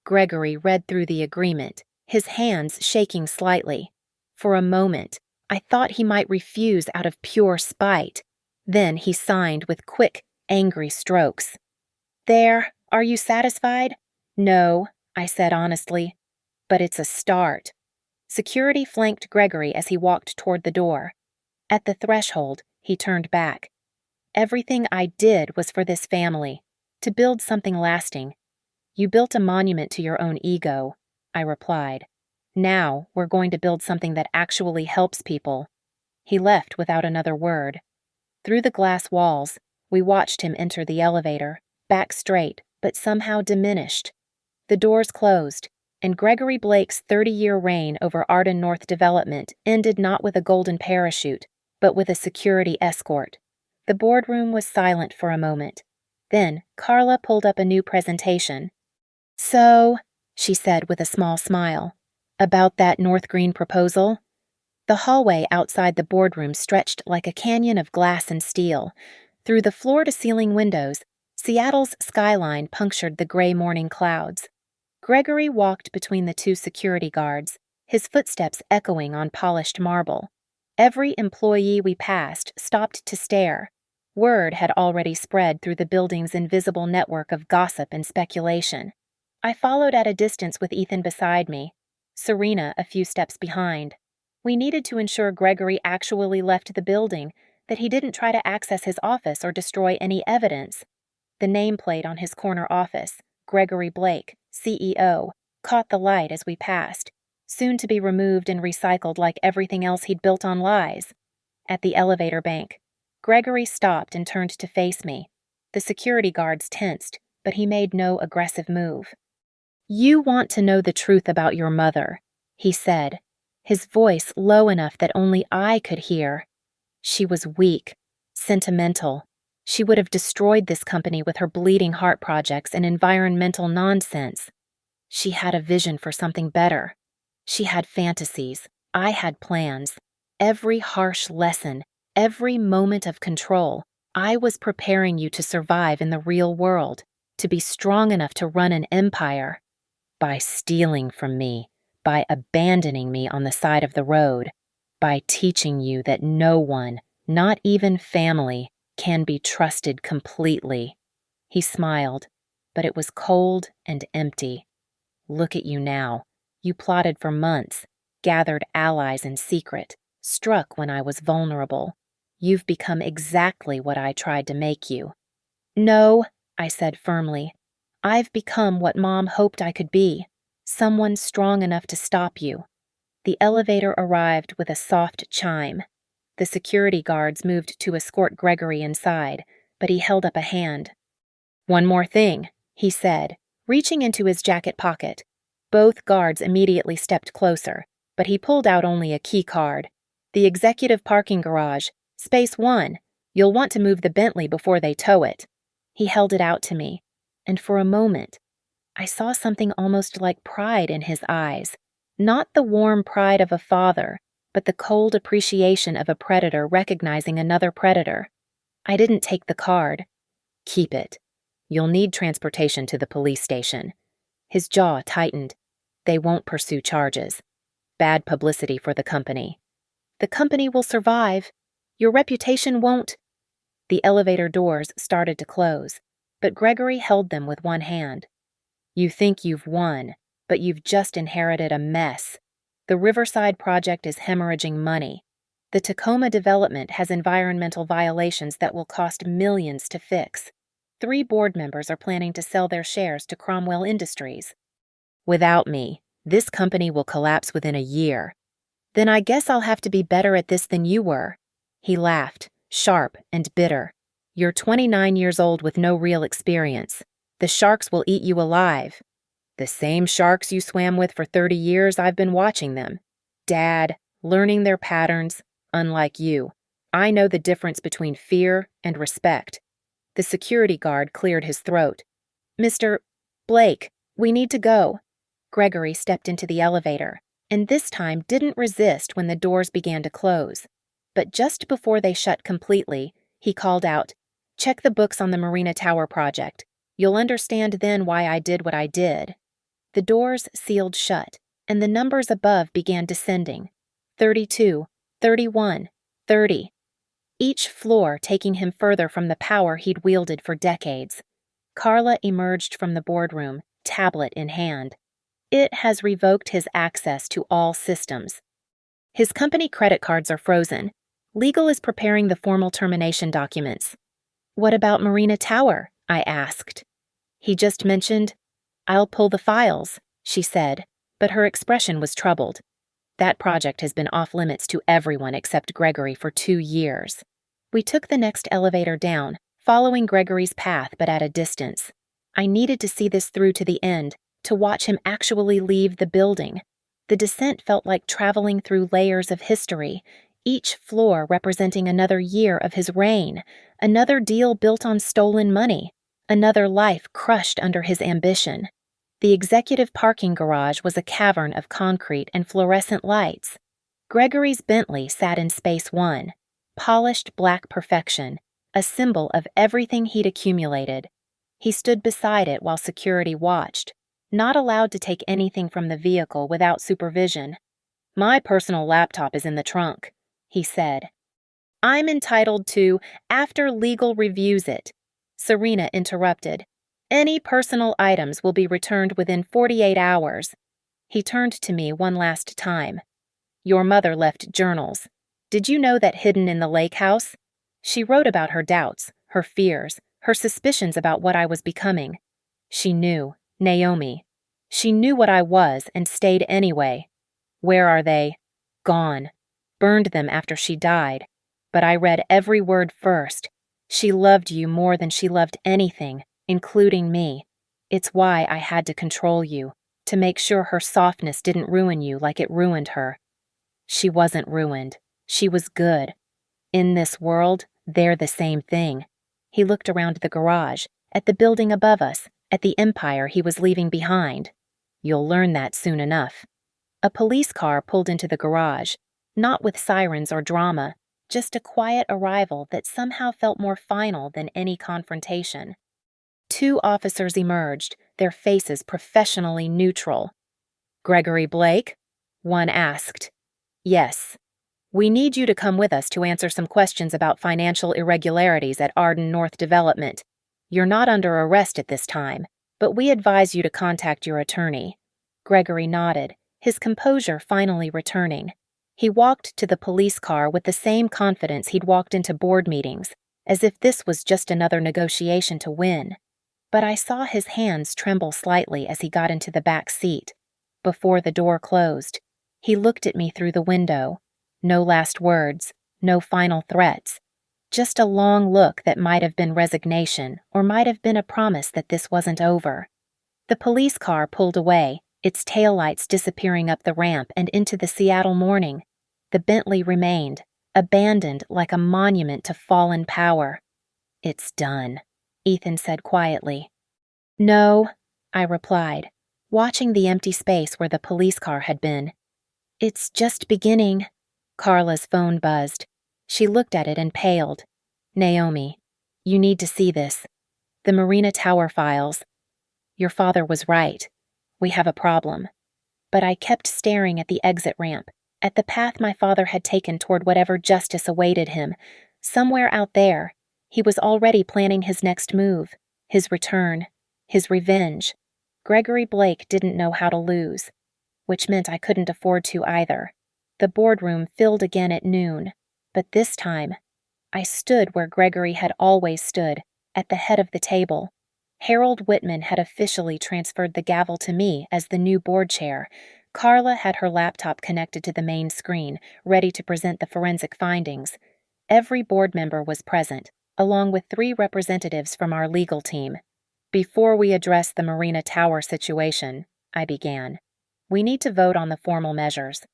Gregory read through the agreement, his hands shaking slightly. For a moment, I thought he might refuse out of pure spite. Then he signed with quick, angry strokes. There, are you satisfied? No, I said honestly. But it's a start. Security flanked Gregory as he walked toward the door. At the threshold, he turned back. Everything I did was for this family, to build something lasting. You built a monument to your own ego, I replied. Now we're going to build something that actually helps people. He left without another word. Through the glass walls, we watched him enter the elevator, back straight, but somehow diminished. The doors closed, and Gregory Blake's 30-year reign over Arden North Development ended not with a golden parachute, but with a security escort. The boardroom was silent for a moment. Then Carla pulled up a new presentation. "So," she said with a small smile, "about that North Green proposal?" The hallway outside the boardroom stretched like a canyon of glass and steel. Through the floor-to-ceiling windows, Seattle's skyline punctured the gray morning clouds. Gregory walked between the two security guards, his footsteps echoing on polished marble. Every employee we passed stopped to stare. Word had already spread through the building's invisible network of gossip and speculation. I followed at a distance with Ethan beside me, Serena a few steps behind. We needed to ensure Gregory actually left the building, that he didn't try to access his office or destroy any evidence. The nameplate on his corner office, Gregory Blake, CEO, caught the light as we passed, soon to be removed and recycled like everything else he'd built on lies. At the elevator bank, Gregory stopped and turned to face me. The security guards tensed, but he made no aggressive move. "You want to know the truth about your mother," he said, his voice low enough that only I could hear. "She was weak, sentimental. She would have destroyed this company with her bleeding heart projects and environmental nonsense. She had a vision for something better. She had fantasies. I had plans. Every harsh lesson, every moment of control, I was preparing you to survive in the real world, to be strong enough to run an empire. By stealing from me, by abandoning me on the side of the road, by teaching you that no one, not even family, can be trusted completely." He smiled, but it was cold and empty. "Look at you now. You plotted for months, gathered allies in secret, struck when I was vulnerable. You've become exactly what I tried to make you." "No," I said firmly. "I've become what Mom hoped I could be, someone strong enough to stop you." The elevator arrived with a soft chime. The security guards moved to escort Gregory inside, but he held up a hand. "One more thing," he said, reaching into his jacket pocket. Both guards immediately stepped closer, but he pulled out only a key card. "The executive parking garage, space 1. You'll want to move the Bentley before they tow it." He held it out to me, and for a moment, I saw something almost like pride in his eyes. Not the warm pride of a father, but the cold appreciation of a predator recognizing another predator. I didn't take the card. "Keep it. You'll need transportation to the police station." His jaw tightened. "They won't pursue charges. Bad publicity for the company." "The company will survive. Your reputation won't." The elevator doors started to close, but Gregory held them with one hand. "You think you've won, but you've just inherited a mess. The Riverside project is hemorrhaging money. The Tacoma development has environmental violations that will cost millions to fix. 3 board members are planning to sell their shares to Cromwell Industries. Without me, this company will collapse within a year. Then I guess I'll have to be better at this than you were." He laughed, sharp and bitter. "You're 29 years old with no real experience. The sharks will eat you alive." "The same sharks you swam with for 30 years, I've been watching them. Dad, learning their patterns, unlike you. I know the difference between fear and respect." The security guard cleared his throat. "Mr. Blake, we need to go." Gregory stepped into the elevator, and this time didn't resist when the doors began to close. But just before they shut completely, he called out, "Check the books on the Marina Tower project. You'll understand then why I did what I did." The doors sealed shut, and the numbers above began descending. 32, 31, 30. Each floor taking him further from the power he'd wielded for decades. Carla emerged from the boardroom, tablet in hand. "It has revoked his access to all systems. His company credit cards are frozen. Legal is preparing the formal termination documents." "What about Marina Tower?" I asked. He just mentioned, "I'll pull the files," she said, but her expression was troubled. "That project has been off limits to everyone except Gregory for 2 years." We took the next elevator down, following Gregory's path but at a distance. I needed to see this through to the end, to watch him actually leave the building. The descent felt like traveling through layers of history, each floor representing another year of his reign, another deal built on stolen money, another life crushed under his ambition. The executive parking garage was a cavern of concrete and fluorescent lights. Gregory's Bentley sat in Space One, polished black perfection, a symbol of everything he'd accumulated. He stood beside it while security watched, not allowed to take anything from the vehicle without supervision. "My personal laptop is in the trunk," he said. "I'm entitled to, after legal reviews it," Serena interrupted. "Any personal items will be returned within 48 hours. He turned to me one last time. "Your mother left journals. Did you know that hidden in the lake house? She wrote about her doubts, her fears, her suspicions about what I was becoming. She knew, Naomi. She knew what I was and stayed anyway. Where are they? Gone. Burned them after she died. But I read every word first. She loved you more than she loved anything, including me. It's why I had to control you, to make sure her softness didn't ruin you like it ruined her. She wasn't ruined. She was good. In this world, they're the same thing." He looked around the garage, at the building above us, at the empire he was leaving behind. "You'll learn that soon enough." A police car pulled into the garage, not with sirens or drama, just a quiet arrival that somehow felt more final than any confrontation. 2 officers emerged, their faces professionally neutral. "Gregory Blake?" one asked. "Yes. We need you to come with us to answer some questions about financial irregularities at Arden North Development. You're not under arrest at this time, but we advise you to contact your attorney." Gregory nodded, his composure finally returning. He walked to the police car with the same confidence he'd walked into board meetings, as if this was just another negotiation to win. But I saw his hands tremble slightly as he got into the back seat. Before the door closed, he looked at me through the window. No last words, no final threats. Just a long look that might have been resignation or might have been a promise that this wasn't over. The police car pulled away, its taillights disappearing up the ramp and into the Seattle morning. The Bentley remained, abandoned like a monument to fallen power. "It's done," Ethan said quietly. "No," I replied, watching the empty space where the police car had been. "It's just beginning." Carla's phone buzzed. She looked at it and paled. "Naomi, you need to see this. The Marina Tower files. Your father was right. We have a problem." But I kept staring at the exit ramp, at the path my father had taken toward whatever justice awaited him. Somewhere out there, he was already planning his next move, his return, his revenge. Gregory Blake didn't know how to lose, which meant I couldn't afford to either. The boardroom filled again at noon, but this time, I stood where Gregory had always stood, at the head of the table. Harold Whitman had officially transferred the gavel to me as the new board chair. Carla had her laptop connected to the main screen, ready to present the forensic findings. Every board member was present, along with 3 representatives from our legal team. "Before we address the Marina Tower situation," I began, "we need to vote on the formal measures."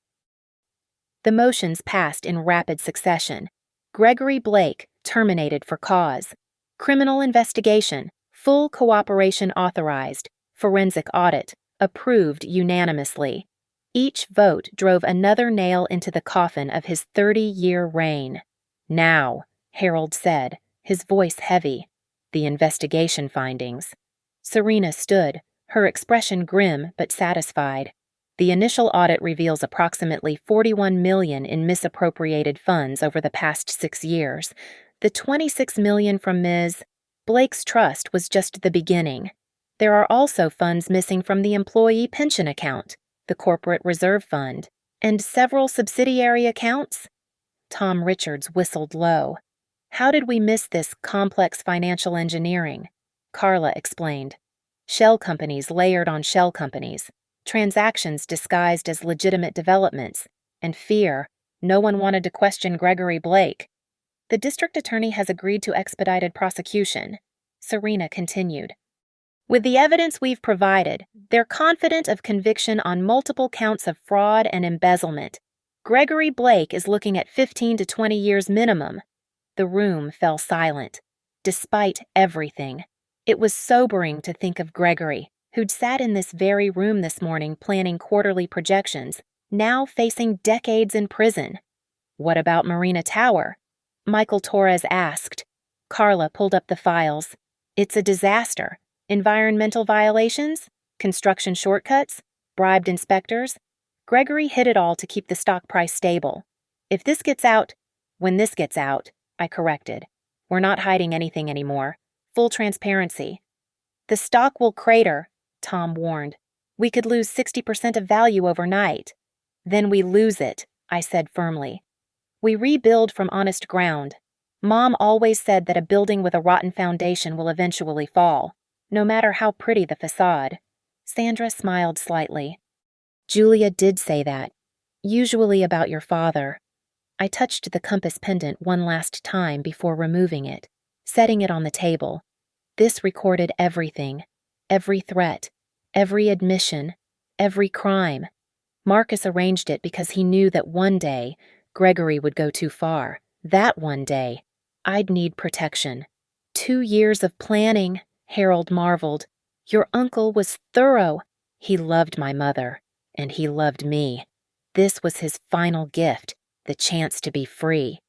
The motions passed in rapid succession. Gregory Blake, terminated for cause. Criminal investigation, full cooperation authorized. Forensic audit, approved unanimously. Each vote drove another nail into the coffin of his 30-year reign. "Now," Harold said, his voice heavy, "the investigation findings." Serena stood, her expression grim but satisfied. "The initial audit reveals approximately $41 million in misappropriated funds over the past 6 years. The $26 million from Ms. Blake's trust was just the beginning. There are also funds missing from the employee pension account, the corporate reserve fund, and several subsidiary accounts." Tom Richards whistled low. "How did we miss this complex financial engineering?" Carla explained. "Shell companies layered on shell companies. Transactions disguised as legitimate developments, and fear. No one wanted to question Gregory Blake. The district attorney has agreed to expedited prosecution," Serena continued. With the evidence we've provided, they're confident of conviction on multiple counts of fraud and embezzlement. Gregory Blake is looking at 15 to 20 years minimum. The room fell silent. Despite everything, it was sobering to think of Gregory, who'd sat in this very room this morning planning quarterly projections, now facing decades in prison. What about Marina Tower? Michael Torres asked. Carla pulled up the files. It's a disaster. Environmental violations? Construction shortcuts? Bribed inspectors? Gregory hid it all to keep the stock price stable. When this gets out, I corrected. We're not hiding anything anymore. Full transparency. The stock will crater, Tom warned. We could lose 60% of value overnight. Then we lose it, I said firmly. We rebuild from honest ground. Mom always said that a building with a rotten foundation will eventually fall, no matter how pretty the facade. Sandra smiled slightly. Julia did say that, usually about your father. I touched the compass pendant one last time before removing it, setting it on the table. This recorded everything, every threat, every admission, every crime. Marcus arranged it because he knew that one day Gregory would go too far. That one day, I'd need protection. 2 years of planning, Harold marveled. Your uncle was thorough. He loved my mother, and he loved me. This was his final gift, the chance to be free.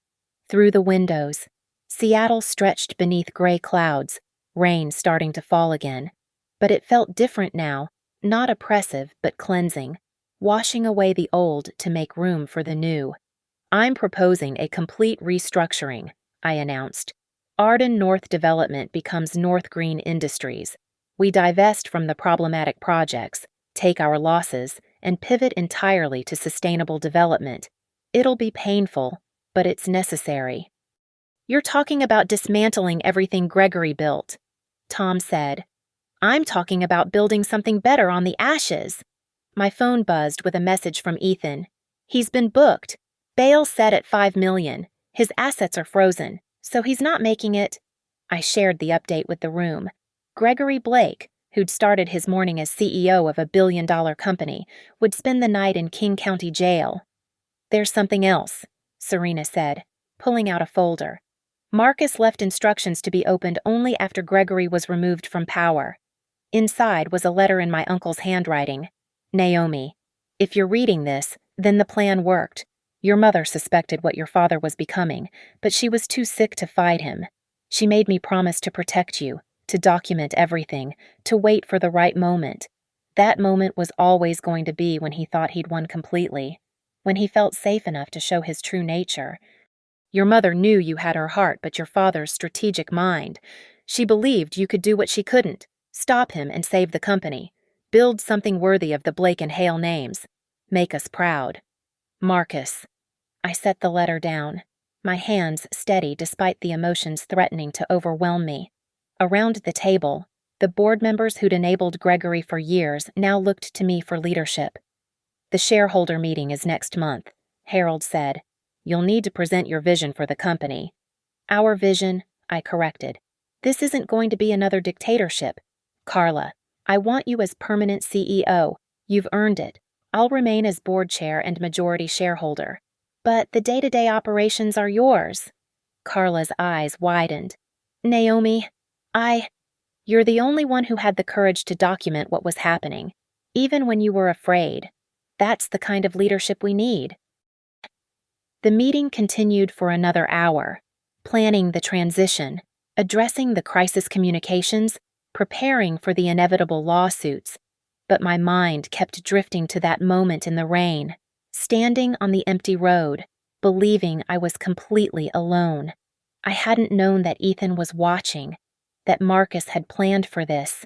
Through the windows, Seattle stretched beneath gray clouds, rain starting to fall again. But it felt different now, not oppressive but cleansing, washing away the old to make room for the new. I'm proposing a complete restructuring, I announced. Arden North Development becomes North Green Industries. We divest from the problematic projects, take our losses, and pivot entirely to sustainable development. It'll be painful, but it's necessary. You're talking about dismantling everything Gregory built, Tom said. I'm talking about building something better on the ashes. My phone buzzed with a message from Ethan. He's been booked. Bail set at $5 million. His assets are frozen, so he's not making it. I shared the update with the room. Gregory Blake, who'd started his morning as CEO of a billion-dollar company, would spend the night in King County Jail. There's something else, Serena said, pulling out a folder. Marcus left instructions to be opened only after Gregory was removed from power. Inside was a letter in my uncle's handwriting. Naomi, if you're reading this, then the plan worked. Your mother suspected what your father was becoming, but she was too sick to fight him. She made me promise to protect you, to document everything, to wait for the right moment. That moment was always going to be when he thought he'd won completely, when he felt safe enough to show his true nature. Your mother knew you had her heart but your father's strategic mind. She believed you could do what she couldn't, stop him and save the company, build something worthy of the Blake and Hale names, make us proud. Marcus. I set the letter down, my hands steady despite the emotions threatening to overwhelm me. Around the table, the board members who'd enabled Gregory for years now looked to me for leadership. The shareholder meeting is next month, Harold said. You'll need to present your vision for the company. Our vision, I corrected. This isn't going to be another dictatorship. Carla, I want you as permanent CEO. You've earned it. I'll remain as board chair and majority shareholder. But the day-to-day operations are yours. Carla's eyes widened. Naomi, you're the only one who had the courage to document what was happening, even when you were afraid. That's the kind of leadership we need. The meeting continued for another hour, planning the transition, addressing the crisis communications, preparing for the inevitable lawsuits. But my mind kept drifting to that moment in the rain, standing on the empty road, believing I was completely alone. I hadn't known that Ethan was watching, that Marcus had planned for this,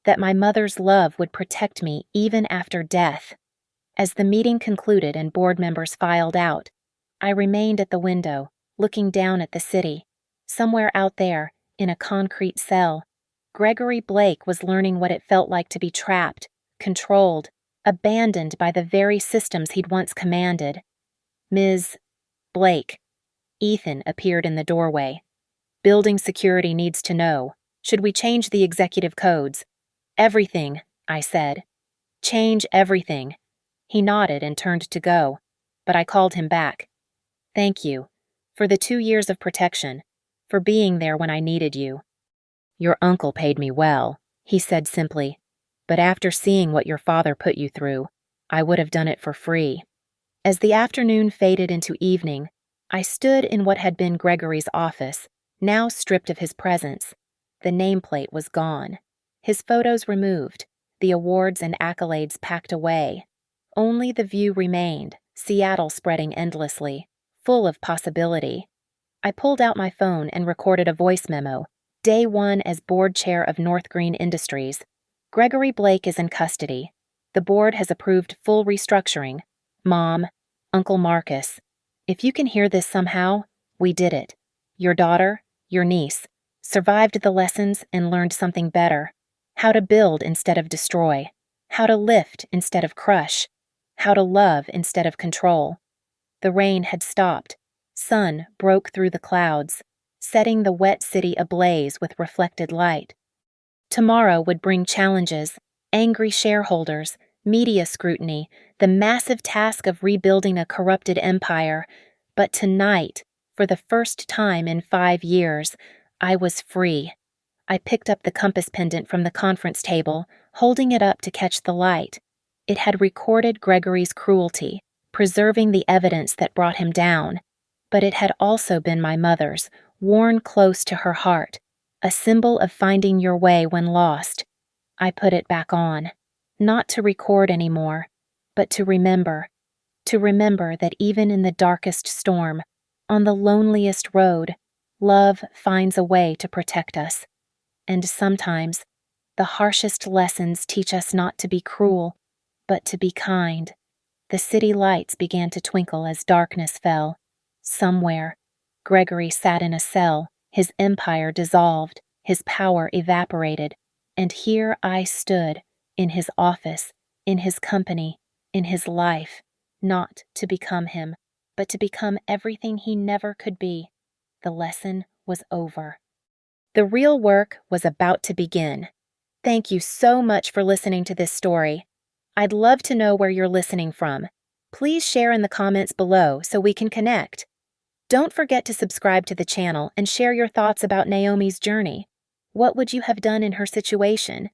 that my mother's love would protect me even after death. As the meeting concluded and board members filed out, I remained at the window, looking down at the city. Somewhere out there, in a concrete cell, Gregory Blake was learning what it felt like to be trapped, controlled, abandoned by the very systems he'd once commanded. Ms. Blake. Ethan appeared in the doorway. Building security needs to know. Should we change the executive codes? Everything, I said. Change everything. He nodded and turned to go, but I called him back. Thank you. For the 2 years of protection. For being there when I needed you. Your uncle paid me well, he said simply. But after seeing what your father put you through, I would have done it for free. As the afternoon faded into evening, I stood in what had been Gregory's office, now stripped of his presence. The nameplate was gone. His photos removed, the awards and accolades packed away. Only the view remained, Seattle spreading endlessly, full of possibility. I pulled out my phone and recorded a voice memo. Day 1 as board chair of North Green Industries. Gregory Blake is in custody. The board has approved full restructuring. Mom, Uncle Marcus. If you can hear this somehow, we did it. Your daughter, your niece, survived the lessons and learned something better. How to build instead of destroy. How to lift instead of crush. How to love instead of control. The rain had stopped. Sun broke through the clouds, setting the wet city ablaze with reflected light. Tomorrow would bring challenges, angry shareholders, media scrutiny, the massive task of rebuilding a corrupted empire. But tonight, for the first time in 5 years, I was free. I picked up the compass pendant from the conference table, holding it up to catch the light. It had recorded Gregory's cruelty, preserving the evidence that brought him down. But it had also been my mother's, worn close to her heart, a symbol of finding your way when lost. I put it back on, not to record anymore, but to remember that even in the darkest storm, on the loneliest road, love finds a way to protect us. And sometimes, the harshest lessons teach us not to be cruel, but to be kind. The city lights began to twinkle as darkness fell. Somewhere, Gregory sat in a cell, his empire dissolved, his power evaporated, and here I stood, in his office, in his company, in his life, not to become him, but to become everything he never could be. The lesson was over. The real work was about to begin. Thank you so much for listening to this story. I'd love to know where you're listening from. Please share in the comments below so we can connect. Don't forget to subscribe to the channel and share your thoughts about Naomi's journey. What would you have done in her situation?